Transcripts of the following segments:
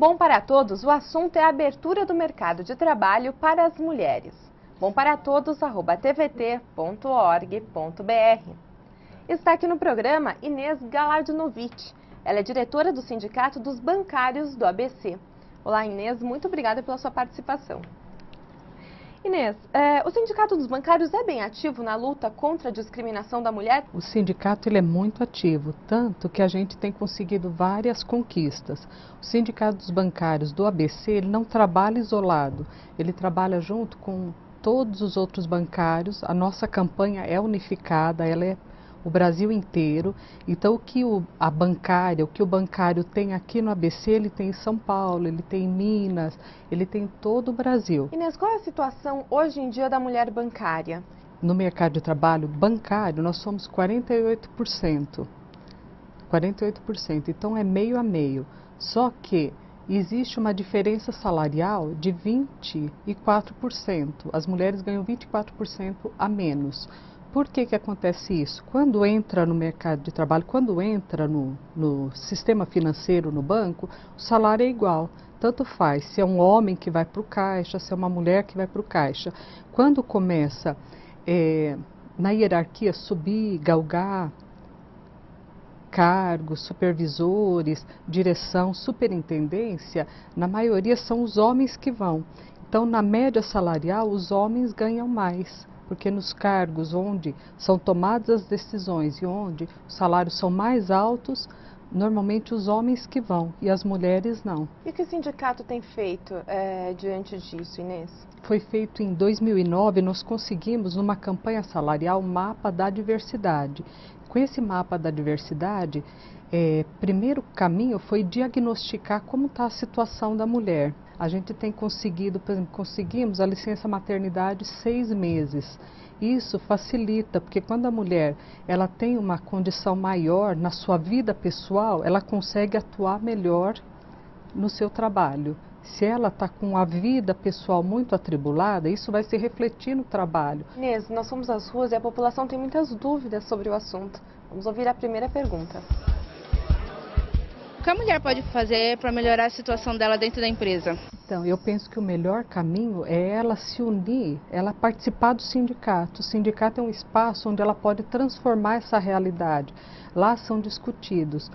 Bom para Todos, o assunto é a abertura do mercado de trabalho para as mulheres. bomparatodos@tvt.org.br. Está aqui no programa Inês Galardinovic. Ela é diretora do Sindicato dos Bancários do ABC. Olá, Inês, muito obrigada pela sua participação. Inês, o Sindicato dos Bancários é bem ativo na luta contra a discriminação da mulher? O sindicato ele é muito ativo, tanto que a gente tem conseguido várias conquistas. O Sindicato dos Bancários do ABC ele não trabalha isolado, ele trabalha junto com todos os outros bancários. A nossa campanha é unificada, ela é o Brasil inteiro. Então o que o bancário tem aqui no ABC, ele tem em São Paulo, ele tem em Minas, ele tem em todo o Brasil. Inês, qual é a situação hoje em dia da mulher bancária? No mercado de trabalho bancário, nós somos 48%. 48%, então é meio a meio. Só que existe uma diferença salarial de 24%. As mulheres ganham 24% a menos. Por que que acontece isso? Quando entra no mercado de trabalho, quando entra no sistema financeiro, no banco, o salário é igual. Tanto faz se é um homem que vai para o caixa, se é uma mulher que vai para o caixa. Quando começa na hierarquia subir, galgar cargos, supervisores, direção, superintendência, na maioria são os homens que vão. Então, na média salarial, os homens ganham mais. Porque nos cargos onde são tomadas as decisões e onde os salários são mais altos, normalmente os homens que vão e as mulheres não. E o que o sindicato tem feito diante disso, Inês? Foi feito em 2009, nós conseguimos numa campanha salarial um mapa da diversidade. Com esse mapa da diversidade, primeiro caminho foi diagnosticar como está a situação da mulher. A gente tem conseguido, por exemplo, conseguimos a licença maternidade 6 meses. Isso facilita, porque quando a mulher ela tem uma condição maior na sua vida pessoal, ela consegue atuar melhor no seu trabalho. Se ela está com a vida pessoal muito atribulada, isso vai se refletir no trabalho. Inês, nós fomos às ruas e a população tem muitas dúvidas sobre o assunto. Vamos ouvir a primeira pergunta. O que a mulher pode fazer para melhorar a situação dela dentro da empresa? Então, eu penso que o melhor caminho é ela se unir, ela participar do sindicato. O sindicato é um espaço onde ela pode transformar essa realidade. Lá são discutidos.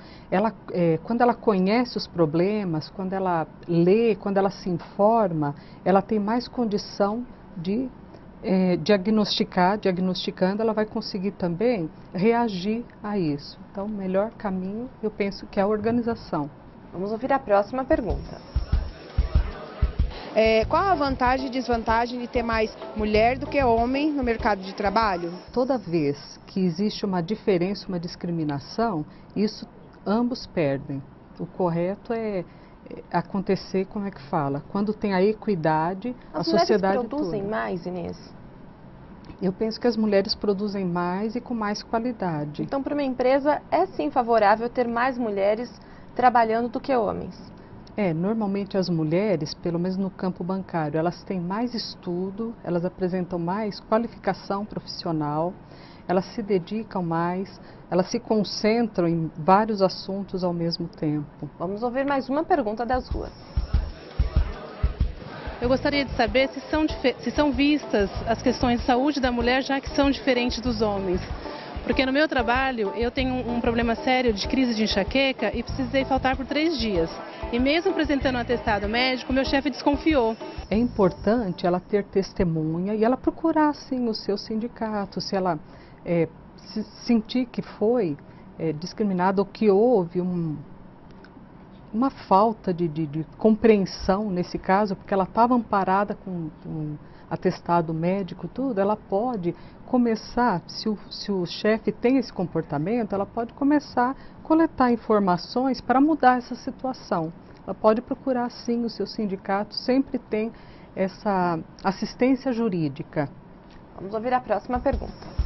Quando ela conhece os problemas, quando ela lê, quando ela se informa, ela tem mais condição de diagnosticando, ela vai conseguir também reagir a isso. Então, o melhor caminho, eu penso que é a organização. Vamos ouvir a próxima pergunta. Qual a vantagem e desvantagem de ter mais mulher do que homem no mercado de trabalho? Toda vez que existe uma diferença, uma discriminação, isso ambos perdem. O correto é acontecer, como é que fala? Quando tem a equidade, a sociedade toda. As mulheres produzem mais, Inês? Eu penso que as mulheres produzem mais e com mais qualidade. Então, para uma empresa, é sim favorável ter mais mulheres trabalhando do que homens? Normalmente as mulheres, pelo menos no campo bancário, elas têm mais estudo, elas apresentam mais qualificação profissional, elas se dedicam mais, elas se concentram em vários assuntos ao mesmo tempo. Vamos ouvir mais uma pergunta das ruas. Eu gostaria de saber se são vistas as questões de saúde da mulher, já que são diferentes dos homens. Porque no meu trabalho eu tenho um problema sério de crise de enxaqueca e precisei faltar por 3 dias. E mesmo apresentando um atestado médico, meu chefe desconfiou. É importante ela ter testemunha e ela procurar sim o seu sindicato, se ela sentir que foi discriminada ou que houve uma falta de compreensão nesse caso, porque ela estava amparada com um atestado médico, tudo, ela pode começar, se o chefe tem esse comportamento, ela pode começar a coletar informações para mudar essa situação. Ela pode procurar sim o seu sindicato, sempre tem essa assistência jurídica. Vamos ouvir a próxima pergunta.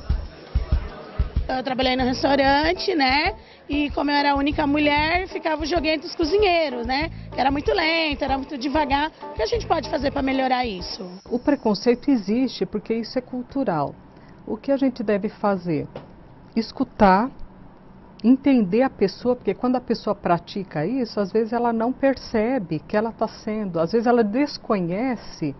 Eu trabalhei no restaurante, né? E como eu era a única mulher, ficava o joguinho dos cozinheiros, né? Era muito lento, era muito devagar. O que a gente pode fazer para melhorar isso? O preconceito existe porque isso é cultural. O que a gente deve fazer? Escutar, entender a pessoa, porque quando a pessoa pratica isso, às vezes ela não percebe que ela está sendo, às vezes ela desconhece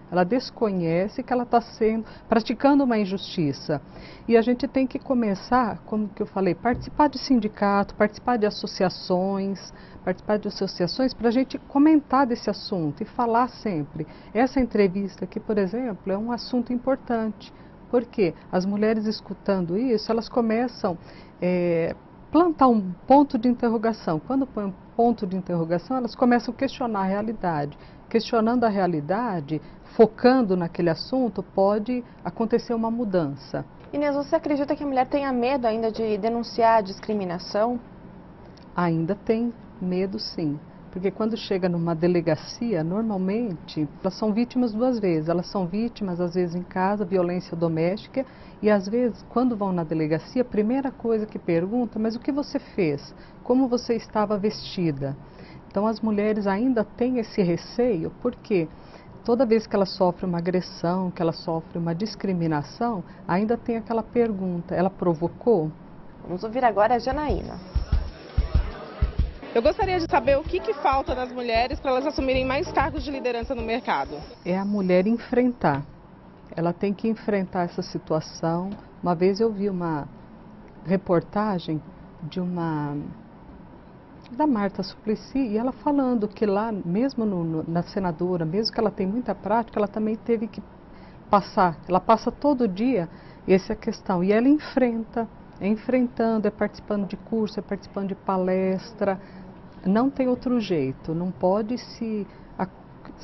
que ela está sendo, praticando uma injustiça. E a gente tem que começar, como que eu falei, participar de sindicato, participar de associações para a gente comentar desse assunto e falar sempre. Essa entrevista aqui, por exemplo, é um assunto importante, porque as mulheres escutando isso, elas começam plantar um ponto de interrogação. Quando põe um ponto de interrogação, elas começam a questionar a realidade. Questionando a realidade, focando naquele assunto, pode acontecer uma mudança. Inês, você acredita que a mulher tenha medo ainda de denunciar a discriminação? Ainda tem medo, sim. Porque quando chega numa delegacia, normalmente, elas são vítimas duas vezes. Elas são vítimas, às vezes, em casa, violência doméstica, e às vezes, quando vão na delegacia, a primeira coisa que pergunta, mas o que você fez? Como você estava vestida? Então, as mulheres ainda têm esse receio, porque toda vez que ela sofre uma agressão, que ela sofre uma discriminação, ainda tem aquela pergunta, ela provocou? Vamos ouvir agora a Janaína. Eu gostaria de saber o que falta nas mulheres para elas assumirem mais cargos de liderança no mercado. É a mulher enfrentar. Ela tem que enfrentar essa situação. Uma vez eu vi uma reportagem da Marta Suplicy, e ela falando que lá, mesmo na senadora, mesmo que ela tenha muita prática, ela também teve que passar. Ela passa todo dia, essa é a questão. E ela enfrenta, enfrentando, participando de curso, participando de palestra. Não tem outro jeito, não pode se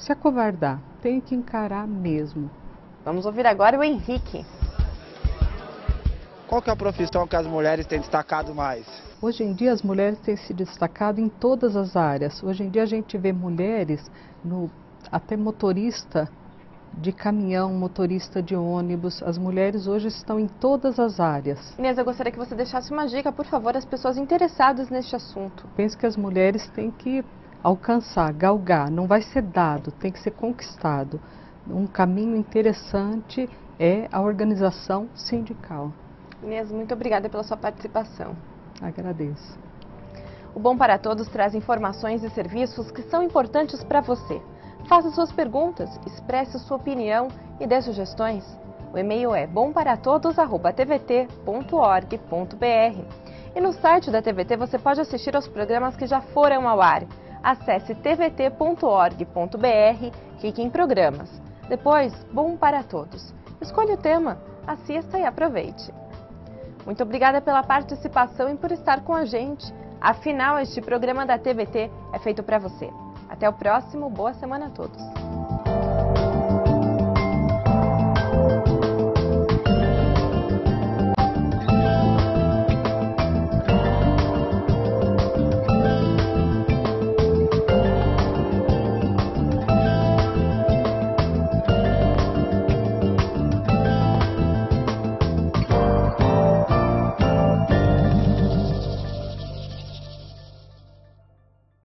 acovardar, tem que encarar mesmo. Vamos ouvir agora o Henrique. Qual que é a profissão que as mulheres têm destacado mais? Hoje em dia as mulheres têm se destacado em todas as áreas. Hoje em dia a gente vê mulheres, até motorista de caminhão, motorista de ônibus. As mulheres hoje estão em todas as áreas. Inês, eu gostaria que você deixasse uma dica, por favor, às pessoas interessadas neste assunto. Penso que as mulheres têm que alcançar, galgar, não vai ser dado, tem que ser conquistado. Um caminho interessante é a organização sindical. Inês, muito obrigada pela sua participação. Agradeço. O Bom para Todos traz informações e serviços que são importantes para você. Faça suas perguntas, expresse sua opinião e dê sugestões. O e-mail é bomparatodos@tvt.org.br. E no site da TVT você pode assistir aos programas que já foram ao ar. Acesse tvt.org.br, clique em Programas. Depois, Bom para Todos. Escolha o tema, assista e aproveite. Muito obrigada pela participação e por estar com a gente. Afinal, este programa da TVT é feito para você. Até o próximo, boa semana a todos.